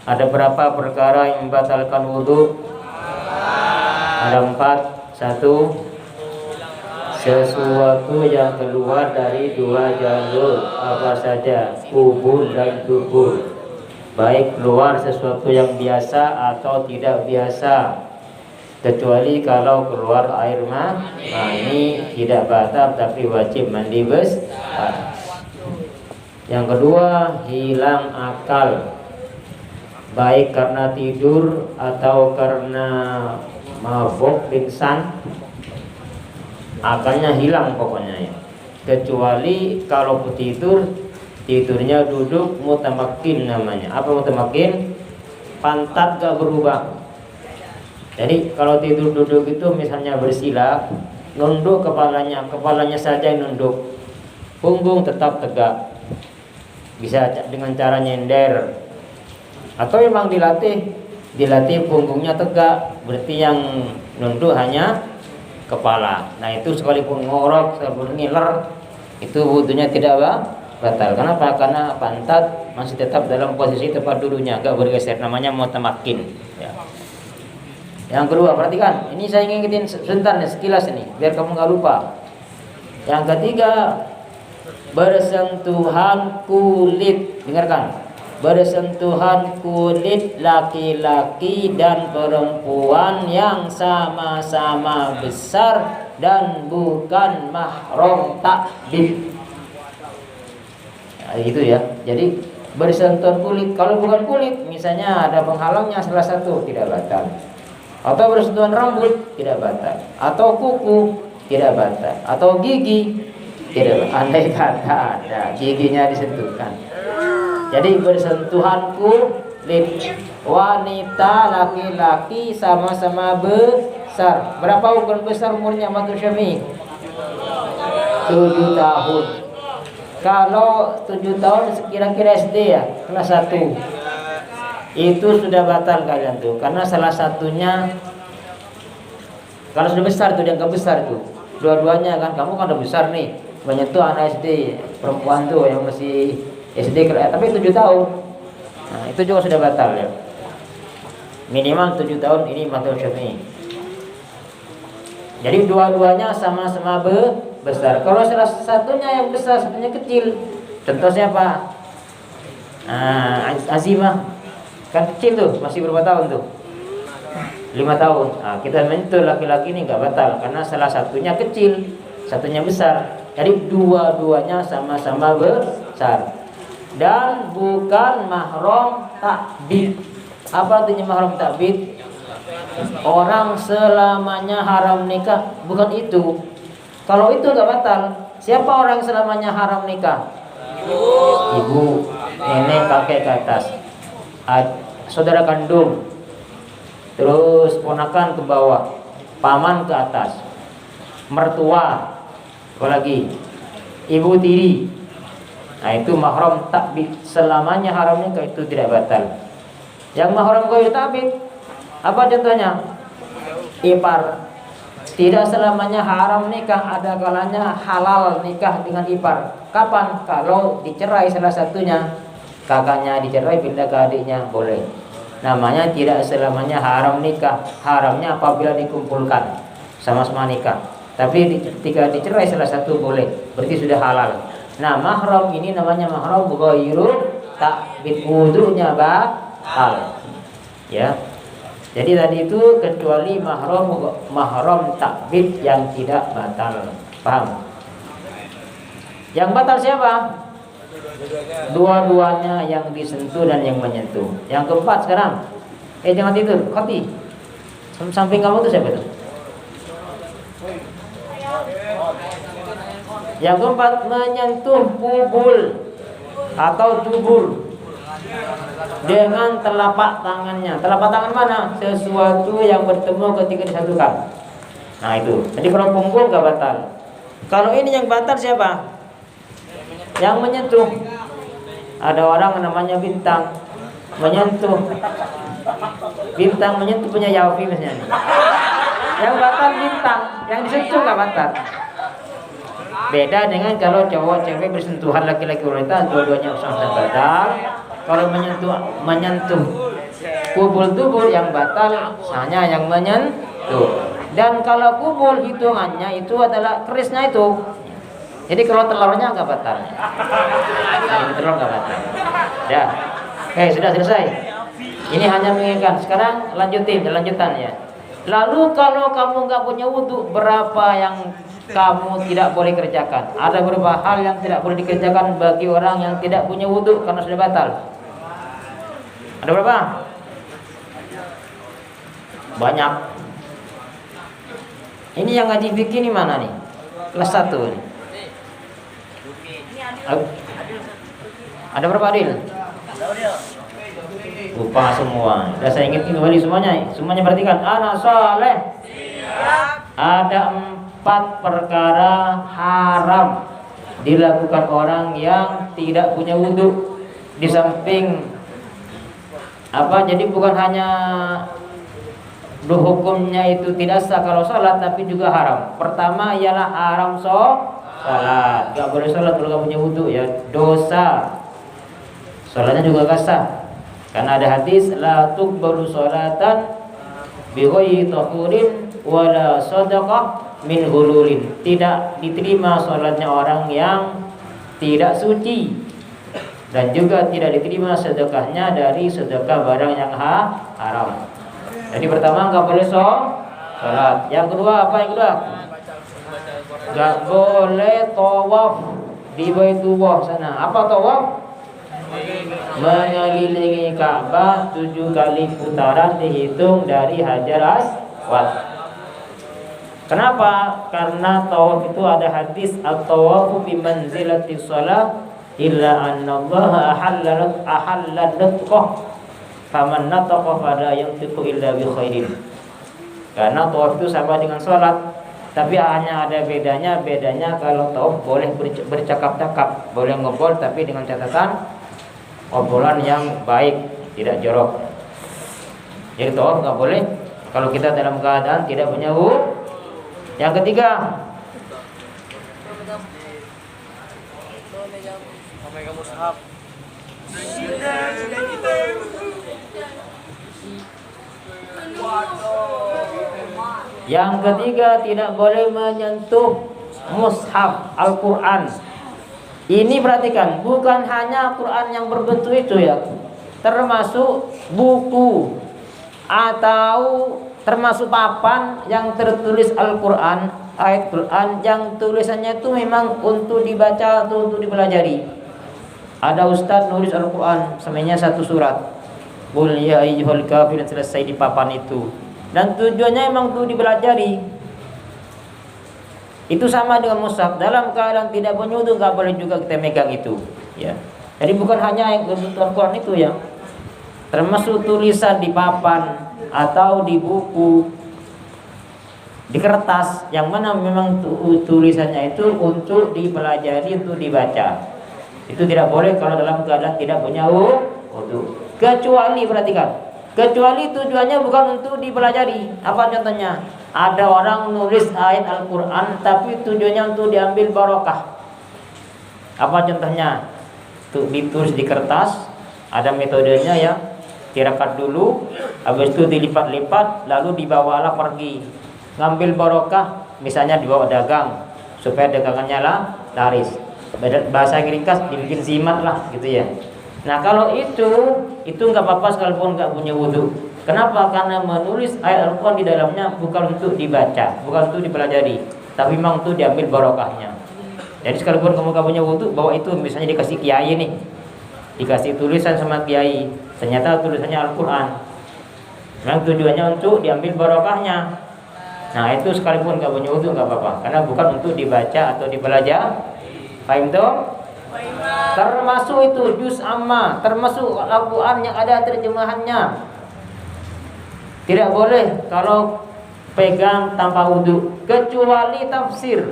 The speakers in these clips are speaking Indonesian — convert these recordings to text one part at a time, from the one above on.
Ada berapa perkara yang membatalkan wudhu? Ada 4. 1. Sesuatu yang keluar dari 2 jalur. Apa saja? Kubur dan dubur. Baik keluar sesuatu yang biasa atau tidak biasa, kecuali kalau keluar air mani tidak batal tapi wajib mandi besar. Yang kedua, hilang akal, baik karena tidur atau karena mabuk pingsan, akalnya hilang pokoknya ya. Kecuali kalau tidur, tidurnya duduk mutamakin namanya. Apa mutamakin? Pantat gak berubah. Jadi kalau tidur duduk itu misalnya bersila, nunduk kepalanya saja yang nunduk, punggung tetap tegak. Bisa dengan cara nyender, atau memang dilatih punggungnya tegak, berarti yang nunduk hanya kepala. Nah itu sekalipun ngorok, sekalipun ngiler, itu wudunya tidak batal. Kenapa? Karena pantat masih tetap dalam posisi tempat duduknya, gak bergeser. Namanya mutamakin ya. Yang kedua, perhatikan, ini saya ingetin sebentar nih, sekilas ini, biar kamu nggak lupa. Yang ketiga, bersentuhan kulit. Dengarkan, bersentuhan kulit laki-laki dan perempuan yang sama-sama besar dan bukan mahram takbir. Nah, gitu ya. Jadi bersentuhan kulit, kalau bukan kulit, misalnya ada penghalangnya salah satu, tidak batal. Atau bersentuhan rambut, tidak batal. Atau kuku, tidak batal. Atau gigi, tidak batal. Andai kata ada giginya disentuhkan. Jadi bersentuhan kulit, wanita laki-laki sama-sama besar. Berapa ukuran besar umurnya Matur Syami? 7 tahun. Kalau 7 tahun kira-kira SD ya, kelas 1. Itu sudah batal kalian tuh, karena salah satunya kalau sudah besar tuh, dianggap besar tuh. Dua-duanya kan, kamu kan udah besar nih, menyentuh anak SD, perempuan tuh yang masih SD, tapi 7 tahun. Nah, itu juga sudah batal ya. Minimal 7 tahun ini Matur Syafi'i. Jadi dua-duanya sama-sama besar. Kalau salah satunya yang besar, satunya kecil. Contoh siapa? Azimah. Kan kecil tuh, masih berapa tahun tuh? 5 tahun. Nah, kita menyentuh laki-laki ini nggak batal karena salah satunya kecil, satunya besar. Jadi dua-duanya sama-sama besar dan bukan mahram takbir. Apa artinya mahram takbir? Orang selamanya haram nikah, bukan itu. Kalau itu nggak batal. Siapa orang selamanya haram nikah? Ibu, nenek, kakek ke atas, saudara kandung, terus ponakan ke bawah, paman ke atas, mertua, apalagi ibu tiri. Nah itu mahram takbir, selamanya haram nikah, itu tidak batal. Yang mahram ghair takbir, apa contohnya? Ipar. Tidak selamanya haram nikah, ada kalanya halal nikah dengan ipar. Kapan? Kalau dicerai salah satunya, kakaknya dicerai pindah ke adiknya, boleh. Namanya tidak selamanya haram nikah. Haramnya apabila dikumpulkan sama-sama nikah. Tapi ketika dicerai salah satu boleh, berarti sudah halal. Nah mahram ini namanya mahram ghairu takbir, wudunya batal ya. Jadi tadi itu kecuali mahram takbir yang tidak batal. Paham? Yang batal siapa? Dua-duanya, yang disentuh dan yang menyentuh. Yang keempat sekarang, jangan tidur, khati. Samping kamu tuh siapa tuh? Yang keempat, menyentuh pubul atau dubur dengan telapak tangannya. Telapak tangan mana? Sesuatu yang bertemu ketika disatukan. Nah itu. Jadi kalau punggung gak batal. Kalau ini yang batal siapa? Yang menyentuh. Ada orang namanya Bintang menyentuh. Bintang menyentuh punya Yafi misalnya. Yang batal Bintang, yang disentuh gak batal. Beda dengan kalau cowok cewek bersentuhan, laki-laki wanita, dua-duanya sama batal. Kalau menyentuh Kubul dubur yang batal hanya yang menyentuh. Dan kalau kubul hitungannya itu adalah kerisnya itu. Jadi kalau telurnya nggak batal. Nah, ini telur nggak batal. Ya, oke sudah selesai. Ini hanya mengingatkan. Sekarang lanjutan ya. Lalu kalau kamu nggak punya wudhu, berapa yang kamu tidak boleh kerjakan? Ada beberapa hal yang tidak boleh dikerjakan bagi orang yang tidak punya wudhu karena sudah batal. Ada berapa? Banyak. Ini yang ngaji fikih ini mana nih? Kelas 1 nih. Ada berapa Adil? Lupa semua. Sudah saya ingat kembali semuanya. Semuanya perhatikan. Anak soleh. Ada 4 perkara haram dilakukan orang yang tidak punya wudhu. Di samping jadi bukan hanya hukumnya itu tidak sah kalau sholat, tapi juga haram. Pertama ialah haram sholat. Gak boleh sholat kalau gak punya wudhu ya, dosa. Sholatnya juga gak sah. Karena ada hadis la tuqbalu sholatan bi ghairi tahurin wala shadaqah min ghululin. Tidak diterima sholatnya orang yang tidak suci, dan juga tidak diterima sedekahnya dari sedekah barang yang haram. Jadi pertama nggak boleh sholat. Yang kedua apa yang kedua? Nggak boleh tawaf di Baitullah sana. Apa tawaf? Mengelilingi Ka'bah 7 kali putaran dihitung dari Hajar Aswad. Kenapa? Karena tawaf itu ada hadis at-tawafu bi manzilati shalah illa anna Allah ahalla nutqah faman nataqa fala yantiqu illa bi khairin. Karena tawaf itu sama dengan sholat, tapi hanya ada bedanya kalau tawaf boleh bercakap-cakap, boleh ngobrol, tapi dengan catatan obrolan yang baik, tidak jorok. Jadi tawaf nggak boleh kalau kita dalam keadaan tidak punya wudhu. Yang ketiga, tidak boleh menyentuh mushaf Al-Quran. Ini perhatikan, bukan hanya Quran yang berbentuk itu ya, termasuk buku atau termasuk papan yang tertulis Al-Quran, ayat Quran yang tulisannya itu memang untuk dibaca atau untuk dipelajari. Ada ustadz nulis Al-Quran semuanya 1 surat, Qul ya ayyuhal kafirun, selesai di papan itu, dan tujuannya memang untuk dipelajari. Itu sama dengan mushaf. Dalam keadaan tidak punya wudhu nggak boleh juga kita megang itu ya. Jadi bukan hanya yang berbentuk Al-Quran itu ya, termasuk tulisan di papan atau di buku, di kertas, yang mana memang tulisannya itu untuk dipelajari, untuk dibaca. Itu tidak boleh kalau dalam keadaan tidak punya wudhu. Kecuali, perhatikan, kecuali tujuannya bukan untuk dipelajari. Apa contohnya? Ada orang nulis ayat Al-Quran tapi tujuannya untuk diambil barokah. Apa contohnya? Tuh ditulis di kertas, ada metodenya ya. Tirakat dulu, habis itu dilipat-lipat, lalu dibawalah pergi. Ngambil barokah, misalnya dibawa dagang, supaya dagangannya laris. Bahasa ringkas dibikin zimat lah gitu ya. Nah kalau itu nggak apa-apa sekalipun nggak punya wudhu. Kenapa? Karena menulis ayat Al-Quran di dalamnya bukan untuk dibaca, bukan untuk dipelajari, tapi memang untuk diambil barokahnya. Jadi sekalipun kamu gak punya wudhu, bawa itu, misalnya dikasih kiai nih, dikasih tulisan sama kiai, ternyata tulisannya Al-Quran, memang tujuannya untuk diambil barokahnya. Nah itu sekalipun gak punya wudhu gak apa-apa, karena bukan untuk dibaca atau dipelajari. Paham tuh? Termasuk itu juz amma, termasuk Al-Quran yang ada terjemahannya. Tidak boleh kalau pegang tanpa wudhu, kecuali tafsir.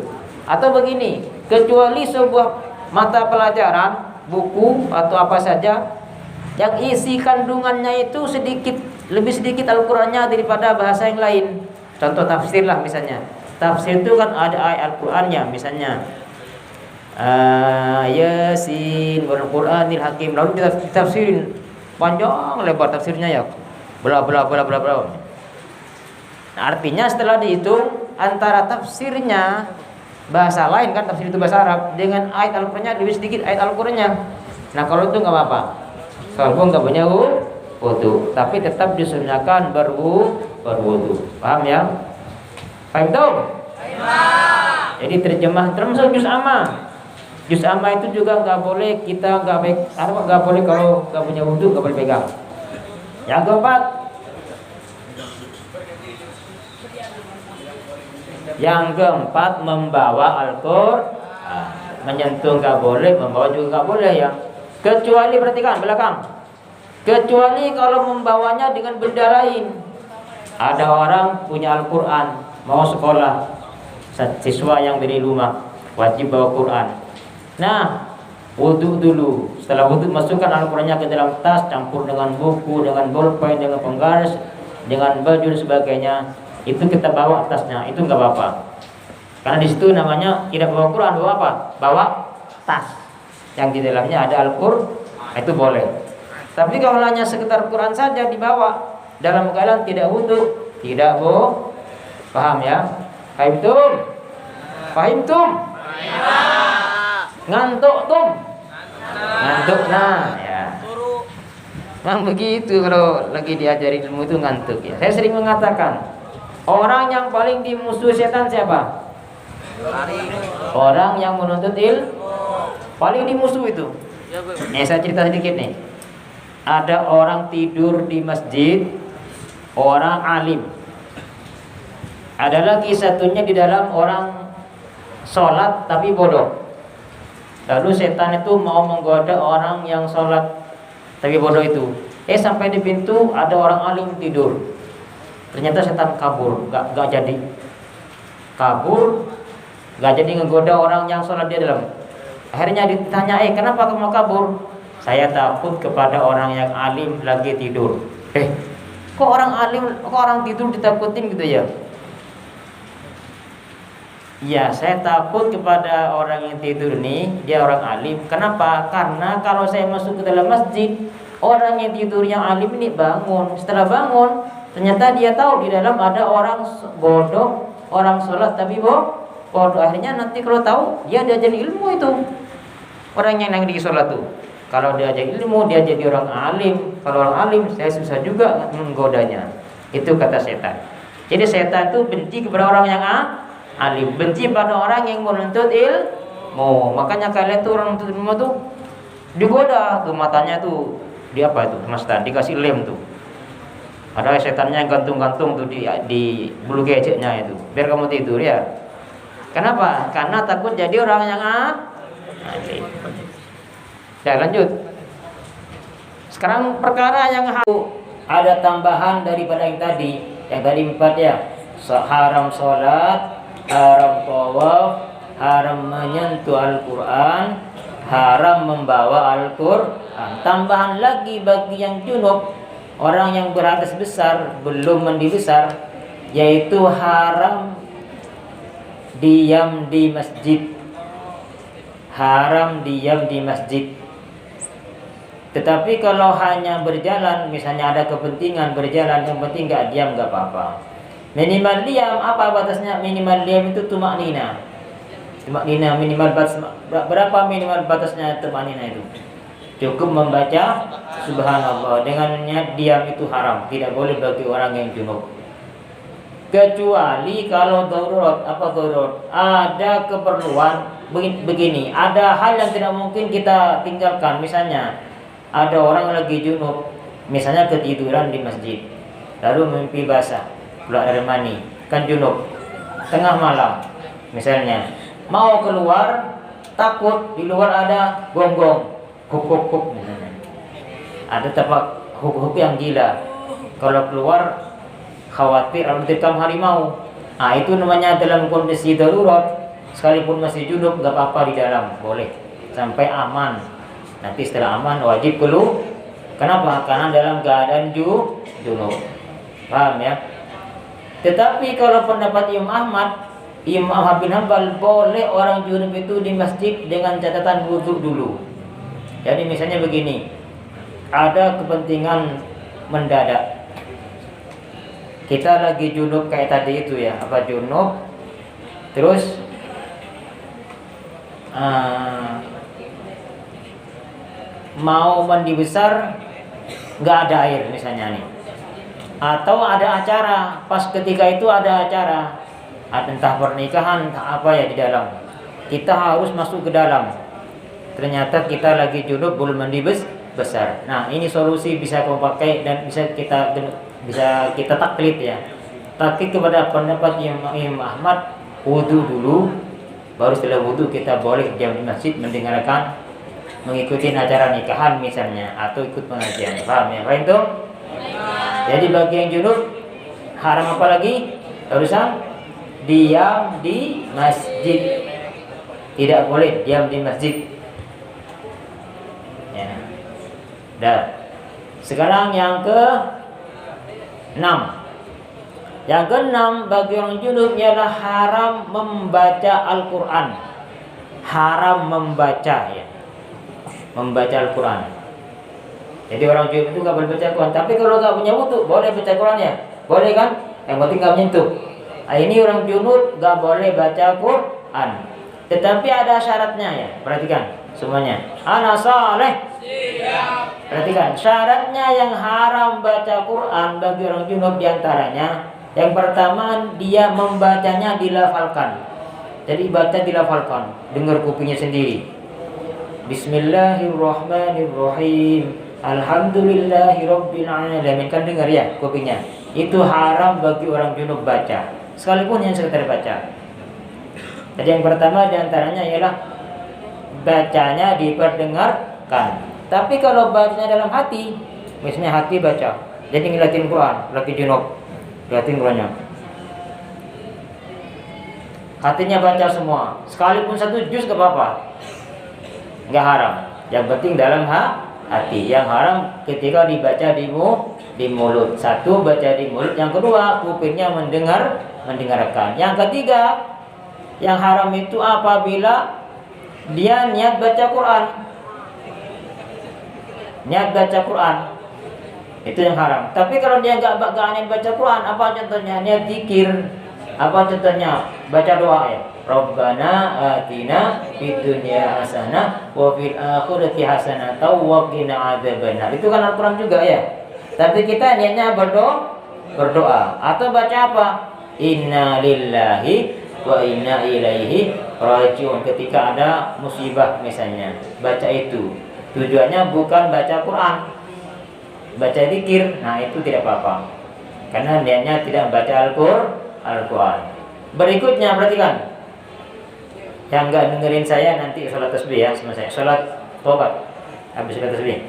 Atau begini, kecuali sebuah mata pelajaran, buku atau apa saja yang isi kandungannya itu lebih sedikit Al-Qurannya daripada bahasa yang lain. Contoh tafsir lah misalnya. Tafsir itu kan ada ayat Al-Qurannya, misalnya Yasin wal Qur'anil Hakim, lalu kita tafsirin panjang lebar tafsirnya ya. bla bla bla bla bla. Nah, artinya setelah dihitung antara tafsirnya bahasa lain kan, tafsir itu bahasa Arab, dengan ayat Al-Qur'annya lebih sedikit ayat Al-Qur'annya. Nah kalau itu nggak apa-apa, kalau nggak punya wudu, tapi tetap disunnahkan berwudu. Paham ya? Paham dong? Jadi terjemah termasuk juz amma. Juz amma itu juga nggak boleh kita nggak boleh kalau nggak punya wudu, nggak boleh pegang. Yang keempat, membawa Al-Qur'an. Menyentuh nggak boleh, membawa juga nggak boleh ya. Kecuali perhatikan belakang. Kecuali kalau membawanya dengan benda lain. Ada orang punya Al-Qur'an, mau sekolah, siswa yang dari rumah wajib bawa Quran. Nah, wudu dulu. Setelah wudu masukkan Al-Qur'annya ke dalam tas, campur dengan buku, dengan bolpen, dengan penggaris, dengan baju dan sebagainya. Itu kita bawa tasnya, itu nggak apa-apa. Karena di situ namanya tidak bawa Quran, bawa apa? Bawa tas yang di dalamnya ada Al-Qur'an, itu boleh. Tapi kalau hanya sekedar Quran saja dibawa dalam keadaan tidak wudu, tidak boleh. Paham ya? Fahimtum? Fahimtum? Ngantuk tum? Ngantuk nah ya. Memang begitu kalau lagi diajari ilmu itu ngantuk ya. Saya sering mengatakan, orang yang paling dimusuhi setan siapa? Orang yang menuntut ilmu paling dimusuhi itu. Saya cerita sedikit nih. Ada orang tidur di masjid, orang alim. Ada lagi satunya di dalam orang sholat tapi bodoh. Lalu setan itu mau menggoda orang yang sholat tapi bodoh itu. Sampai di pintu ada orang alim tidur. Ternyata setan kabur, gak jadi kabur, gak jadi ngegoda orang yang sholat di dalam. Akhirnya ditanya, kenapa kamu kabur? Saya takut kepada orang yang alim lagi tidur. Kok orang tidur ditakutin gitu ya? Ya, saya takut kepada orang yang tidur nih, dia orang alim. Kenapa? Karena kalau saya masuk ke dalam masjid, orang yang tidur yang alim ini bangun. Setelah bangun, ternyata dia tahu di dalam ada orang bodoh, orang sholat tapi bodoh. Akhirnya nanti kalau tahu, dia diajarin ilmu itu. Orang yang lagi sholat tuh, kalau diajar ilmu, dia jadi orang alim. Kalau orang alim, saya susah juga menggodanya. Itu kata setan. Jadi setan itu benci kepada orang yang alim, benci pada orang yang menuntut ilmu. Makanya kalian tuh orang menuntut ilmu tuh digoda tuh matanya tuh di apa itu Mas Tan, dikasih lem tuh. Ada setannya yang gantung-gantung tuh di bulu keceknya itu, biar kamu tidur ya. Kenapa? Karena takut jadi orang yang alim. Ya lanjut. Sekarang perkara yang ada tambahan daripada yang tadi 4 ya. Haram sholat, haram tawaf, haram menyentuh Al-Quran, haram membawa Al-Quran. Tambahan lagi bagi yang junub, orang yang berhadas besar belum mandi besar, yaitu haram diam di masjid. Haram diam di masjid. Tetapi kalau hanya berjalan, misalnya ada kepentingan berjalan, yang penting nggak diam nggak apa-apa. Minimal diam, apa batasnya? Minimal diam itu tumaknina. Tumaknina minimal batas berapa minimal batasnya tumaknina itu? Cukup membaca subhanallah. Dengannya diam itu haram, tidak boleh bagi orang yang junub. Kecuali kalau darurat. Apa darurat? Ada keperluan begini, ada hal yang tidak mungkin kita tinggalkan. Misalnya ada orang lagi junub, misalnya ketiduran di masjid, lalu mimpi basah, keluar air mani, kan junub. Tengah malam, misalnya mau keluar, takut di luar ada gonggong, huk misalnya. Ada tapak huk yang gila. Kalau keluar khawatir ada diterkam harimau. Itu namanya dalam kondisi darurat. Sekalipun masih junub nggak apa-apa di dalam, boleh sampai aman. Nanti setelah aman wajib keluar. Kenapa? Karena dalam keadaan junub. Paham ya? Tetapi kalau pendapat Imam Ahmad bin Hanbal, boleh orang junub itu di masjid dengan catatan wudu dulu. Jadi misalnya begini, ada kepentingan mendadak, kita lagi junub kayak tadi itu ya, apa junub, terus mau mandi besar nggak ada air misalnya nih, atau ada acara, pas ketika itu ada acara, entah pernikahan entah apa ya di dalam, kita harus masuk ke dalam, ternyata kita lagi junub belum mandi besar. Nah ini solusi bisa kamu pakai dan bisa kita taklid ya, taklid kepada pendapat Imam Ahmad, wudu dulu, baru setelah wudu kita boleh diam di masjid mendengarkan, mengikuti acara nikahan misalnya, atau ikut pengajian. Paham ya? Paham itu? Jadi bagi yang junub haram apa lagi? Harusan diam di masjid. Tidak boleh diam di masjid. Ya. Dan sekarang yang ke-6. Yang ke-6 bagi orang junub ialah haram membaca Al-Quran. Haram membaca ya. Membaca Al-Quran. Jadi orang junub itu gak boleh baca Al-Quran. Tapi kalau gak punya wudu boleh baca Al-Quran ya. Boleh kan? Yang penting gak menyentuh. Nah, ini orang junub gak boleh baca Al-Quran. Tetapi ada syaratnya ya. Perhatikan semuanya. Ana saleh. Perhatikan syaratnya yang haram baca Quran bagi orang junub diantaranya. Yang pertama, dia membacanya dilafalkan. Jadi baca dilafalkan, dengar kupingnya sendiri. Bismillahirrahmanirrahim. Alhamdulillahirabbil alamin. Kan dengar ya kupingnya. Itu haram bagi orang junub baca, sekalipun yang sekedar baca. Jadi yang pertama diantaranya ialah bacanya diperdengarkan. Tapi kalau bacanya dalam hati, misalnya hati baca, jadi ngeliatin Quran, lagi junub, liatin Qurannya, hatinya baca semua, sekalipun 1 juz gak apa-apa, nggak haram. Yang penting dalam hati. Yang haram ketika dibaca di mulut. 1, baca di mulut. Yang kedua, kupingnya mendengarkan. Yang ketiga, yang haram itu apabila dia niat baca Quran. Niat baca Quran itu yang haram. Tapi kalau dia nggak niat baca Quran, apa contohnya? Niat zikir. Apa contohnya? Baca doa ya. Rabbana atina fid dunya hasanah wa fil akhirati hasanah wa qina adzabannar. Itu kan Al-Qur'an juga ya. Tapi kita niatnya berdoa atau baca apa? Inna lillahi wa inna ilaihi rajiun. Ketika ada musibah misalnya, baca itu. Tujuannya bukan baca Quran, baca zikir. Nah itu tidak apa-apa, karena niatnya tidak baca Al-Quran. Berikutnya perhatikan, yang nggak dengerin saya nanti sholat tasbih ya sama saya, sholat tobat habis sholat tasbih.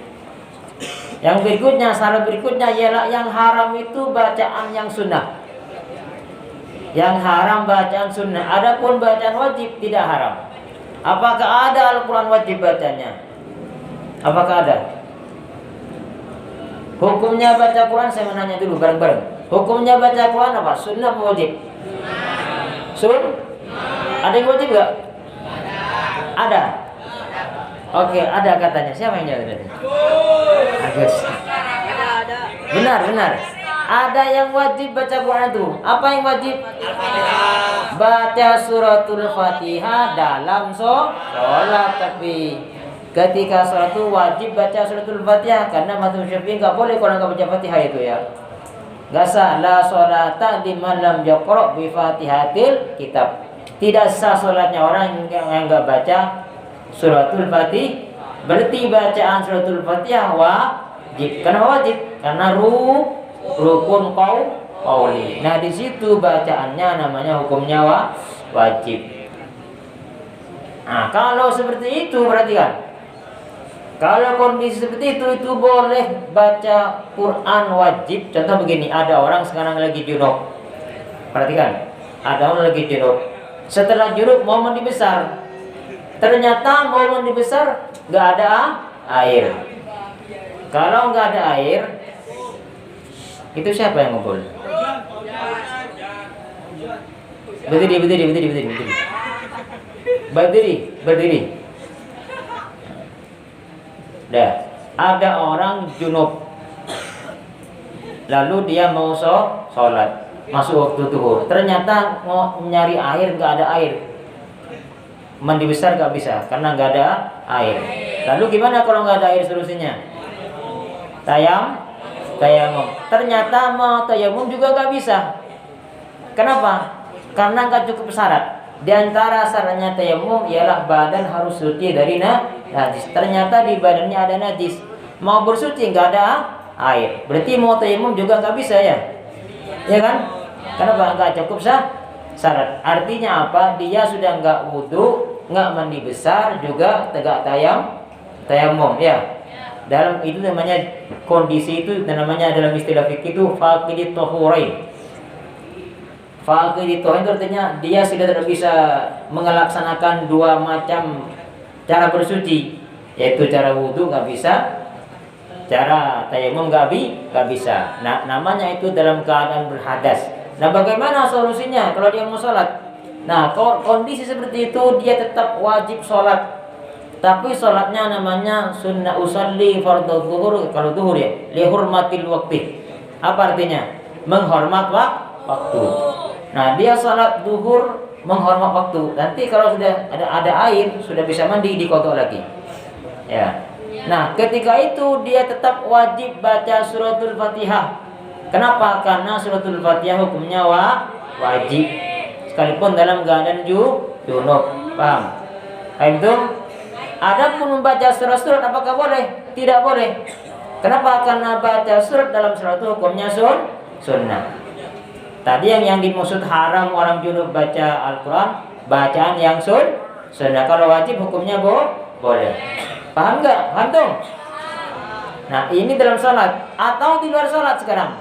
Yang berikutnya, syarat berikutnya ialah yang haram itu bacaan yang sunnah. Yang haram bacaan sunnah. Adapun bacaan wajib tidak haram. Apakah ada Al-Quran wajib bacanya? Apakah ada? Hukumnya baca Quran, saya menanya dulu bareng-bareng. Hukumnya baca Quran apa? Sunnah apa wajib? Ada yang wajib gak? Ada. Oke, ada katanya. Siapa yang jawab tadi? Agus. Benar. Ada yang wajib baca Quran itu. Apa yang wajib? Baca suratul Fatihah dalam sholat. Tapi ketika sholat itu wajib baca suratul Fatihah, karena mazhab Syafi'i nggak boleh kalau nggak baca Fatihah itu ya. Nggak sah la sholata liman lam yaqra bi Fatihatil kitab. Tidak sah sholatnya orang yang nggak baca suratul Fatihah. Berarti bacaan suratul Fatihah wajib. Kenapa wajib? Karena rukun qauli. Nah di situ bacaannya namanya hukumnya wajib. Nah kalau seperti itu perhatikan. Kalau kondisi seperti itu boleh baca Quran wajib. Contoh begini, ada orang sekarang lagi junub. Perhatikan, ada orang lagi junub. Setelah junub mau mandi besar, ternyata mau mandi besar nggak ada air. Kalau nggak ada air, itu siapa yang ngumpul? Berdiri. Dah, ada orang junub. lalu dia mau sholat, masuk waktu zuhur, ternyata mau nyari air nggak ada air, mandi besar nggak bisa karena nggak ada air. Lalu gimana kalau nggak ada air solusinya? Tayamum. Ternyata mau tayamum juga nggak bisa. Kenapa? Karena nggak cukup syarat. Di antara syaratnya tayamum ialah badan harus suci dari najis. Ternyata di badannya ada najis. Mau bersuci nggak ada air. Berarti mau tayamum juga nggak bisa ya? Ya kan? Kenapa? Nggak cukup syarat. Artinya apa? Dia sudah nggak wudu, nggak mandi besar, juga tegak tayamum ya. Dalam itu namanya kondisi itu namanya dalam istilah fikih itu faqidit tahurain. Faqidit tahurain itu artinya dia sudah tidak bisa melaksanakan dua macam cara bersuci, yaitu cara wudu nggak bisa, cara tayamum nggak bisa. Nah, namanya itu dalam keadaan berhadas. Nah, bagaimana solusinya kalau dia mau sholat? Nah, kondisi seperti itu dia tetap wajib sholat. Tapi sholatnya namanya sunnah usalli fardhu zuhur, kalau zuhur ya, lihurmatil waqti. Apa artinya? Menghormat waktu. Nah, dia sholat zuhur menghormat waktu. Nanti kalau sudah ada air, sudah bisa mandi, diqodho lagi. Ya. Nah, ketika itu dia tetap wajib baca suratul Fatihah. Kenapa? Karena suratul Fatihah hukumnya wajib, sekalipun dalam keadaan junub. Paham? Itu. Adapun membaca surat-surat apakah boleh? Tidak boleh. Kenapa? Karena baca surat dalam surat itu hukumnya sunnah. Tadi yang dimaksud haram orang junub baca Al-Quran, bacaan yang sunnah. Kalau wajib hukumnya boleh. Paham nggak? Paham tuh? Nah, ini dalam salat atau di luar salat sekarang.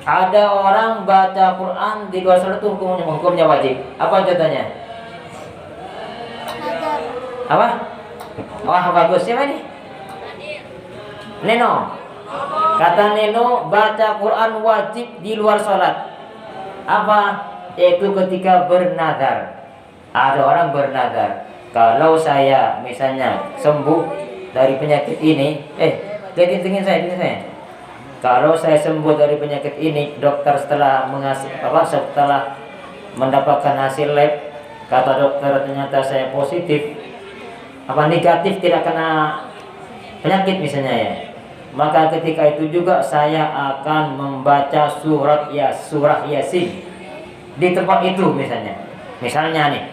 Ada orang baca Quran di luar salat itu hukumnya wajib. Apa contohnya? Apa? Wah, bagus. Siapa nih? Neno. Kata Neno, baca Quran wajib di luar sholat. Apa? Yaitu ketika bernadar. Ada orang bernadar, kalau saya misalnya sembuh dari penyakit ini, lihatin saya. Kalau saya sembuh dari penyakit ini, dokter setelah mendapatkan hasil lab, kata dokter ternyata saya positif, negatif, tidak kena penyakit misalnya ya, maka ketika itu juga saya akan membaca surah Yasin di tempat itu misalnya nih,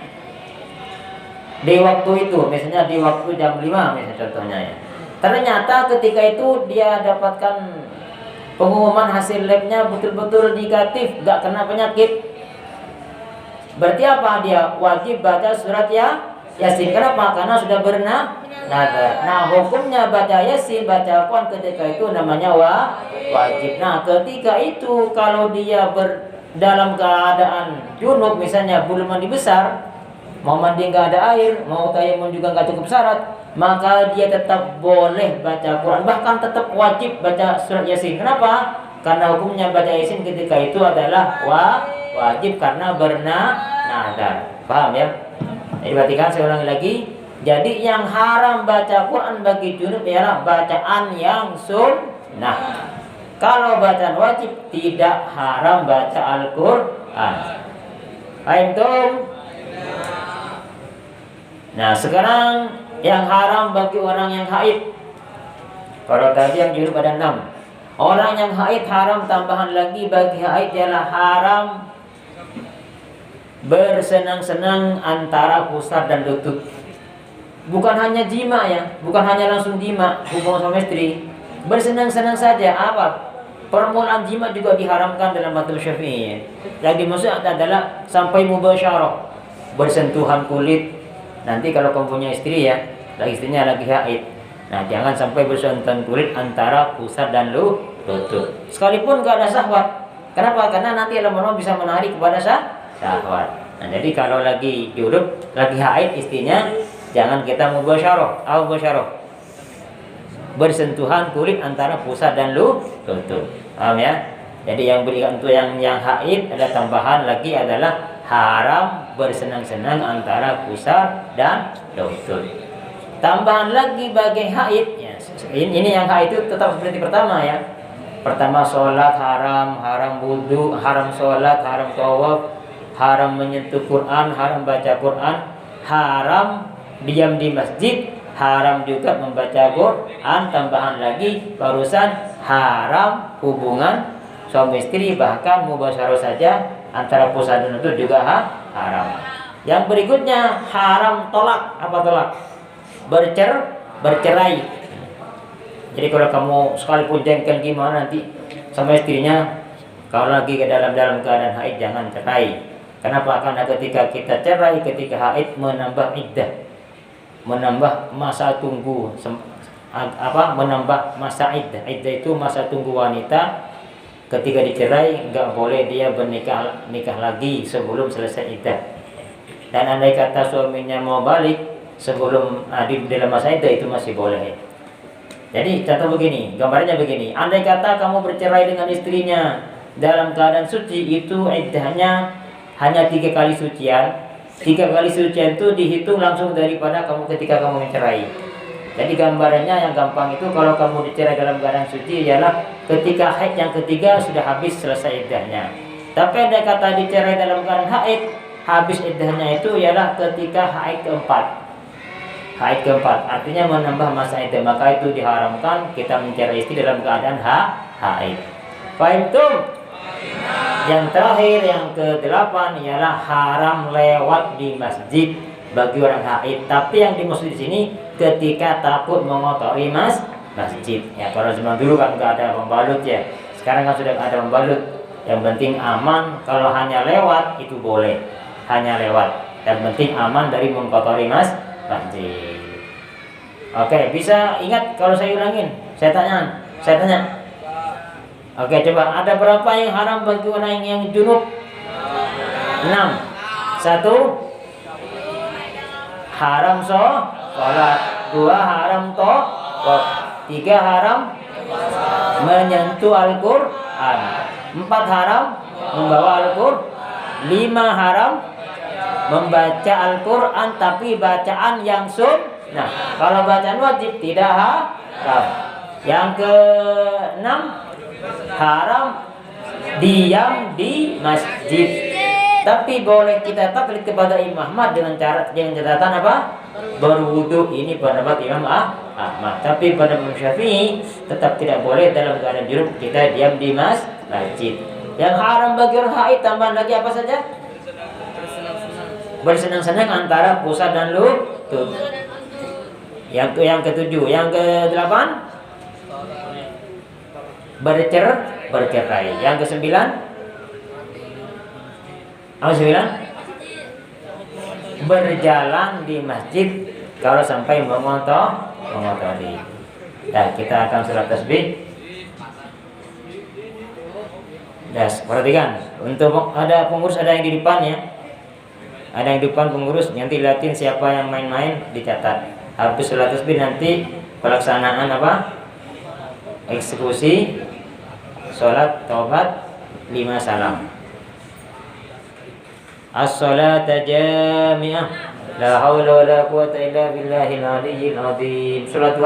di waktu itu, misalnya di waktu jam 5 misalnya contohnya ya. Ternyata ketika itu dia dapatkan pengumuman hasil labnya betul-betul negatif, gak kena penyakit. Berarti apa? Dia wajib baca surat Yasin. Kenapa? Karena sudah bernadar. Nah, hukumnya baca Yasin, baca Quran ketika itu namanya wajib. Nah, ketika itu kalau dia dalam keadaan junub misalnya, belum mandi besar, mau mandi nggak ada air, mau tayamum juga nggak cukup syarat, maka dia tetap boleh baca Quran, bahkan tetap wajib baca surat Yasin. Kenapa? Karena hukumnya baca Yasin ketika itu adalah wajib karena bernadar. Paham ya? Jadi perhatikan, saya ulangi lagi. Jadi yang haram baca Quran bagi junub ialah bacaan yang sunnah. Kalau bacaan wajib tidak haram baca Al-Quran. Paham? Nah, sekarang yang haram bagi orang yang haid. Kalau tadi yang junub ada 6. Orang yang haid haram, tambahan lagi bagi haid ialah haram bersenang-senang antara pusar dan lutut. Bukan hanya jima ya, bukan hanya langsung jima, hubungan sama istri. Bersenang-senang saja. Apa? Permulaan jima juga diharamkan dalam mazhab Syafi'i. Yang dimaksud adalah sampai mubasyarah, bersentuhan kulit. Nanti kalau kamu punya istri ya, istrinya lagi haid, nah jangan sampai bersentuhan kulit antara pusar dan lutut. Sekalipun gak ada syahwat. Kenapa? Karena nanti lama-lama bisa menarik kepada syahwat. Nah, jadi kalau lagi junub, lagi haid istrinya, jangan kita mubasyarah, bersentuhan kulit antara pusar dan lutut. Paham ya? Jadi yang berikan untuk yang haid ada tambahan lagi adalah haram bersenang-senang antara pusar dan lutut. Tambahan lagi bagi haid ya, ini yang haid itu tetap seperti pertama ya. Pertama sholat haram, haram wudhu, haram sholat, haram tawaf, haram menyentuh Quran, haram baca Quran, haram diam di masjid, haram juga membaca Quran. Tambahan lagi barusan haram hubungan suami istri, bahkan mubasyarah saja antara puasa dan itu juga haram. Yang berikutnya haram tolak. Apa tolak? Bercerai. Jadi kalau kamu sekalipun jengkel gimana nanti sama istrinya, kalau lagi ke dalam keadaan haid jangan cerai. Kenapa? Karena ketika kita cerai ketika haid menambah iddah, menambah masa tunggu, menambah masa iddah. Iddah itu masa tunggu wanita. Ketika dicerai nggak boleh dia nikah lagi sebelum selesai iddah. Dan andai kata suaminya mau balik sebelum di dalam masa iddah itu masih boleh. Jadi contoh begini, gambarnya begini. Andai kata kamu bercerai dengan istrinya dalam keadaan suci, itu iddahnya hanya 3 kali sucian. 3 kali sucian itu dihitung langsung daripada ketika kamu mencerai. Jadi gambarannya yang gampang itu, kalau kamu dicerai dalam keadaan suci ialah ketika haid yang ketiga sudah habis selesai iddahnya. Tapi andai kata dicerai dalam keadaan haid, habis iddahnya itu ialah ketika haid keempat. Haid keempat artinya menambah masa iddah, maka itu diharamkan kita mencerai istri dalam keadaan haid. Fahim tuh? Yang terakhir, yang ke-8 ialah haram lewat di masjid bagi orang haid. Tapi yang dimaksud di sini ketika takut mengotori masjid. Ya kalau zaman dulu kan nggak ada pembalut ya. Sekarang kan sudah ada pembalut. Yang penting aman, kalau hanya lewat itu boleh. Hanya lewat. Yang penting aman dari mengotori masjid. Oke, bisa ingat kalau saya ulangin? Saya tanya. Oke, coba ada berapa yang haram bagi orang yang junub? 6. 1 haram sholat. 2 haram tawaf. 3 haram menyentuh Al-Quran. 4 haram membawa Al-Quran. 5 haram membaca Al-Quran tapi bacaan yang sunnah. Kalau bacaan wajib tidak haram. Yang ke-6 haram diam di masjid. Tapi boleh kita taklid kepada Imam Ahmad dengan catatan apa? Berwudu. Ini pendapat Imam Ahmad. Tapi pada Imam Syafi'i tetap tidak boleh dalam keadaan junub kita diam di masjid. Yang haram bagi orang haid tambahan lagi apa saja? Bersenang-senang antara pusat dan lutut. Yang ke-7, yang ke-8 bercerai. Yang ke-9 apa 9? Berjalan di masjid kalau sampai mengotori. Nah, kita akan sholat tasbih. Perhatikan, untuk ada pengurus, ada yang di depan ya. Ada yang di depan pengurus, nanti liatin siapa yang main-main dicatat. Habis sholat tasbih nanti pelaksanaan apa? Eksekusi sholat taubat 5 salam. As-salata jami'ah, la haula wa la quwwata illa billahil aliyyil azim. Sholat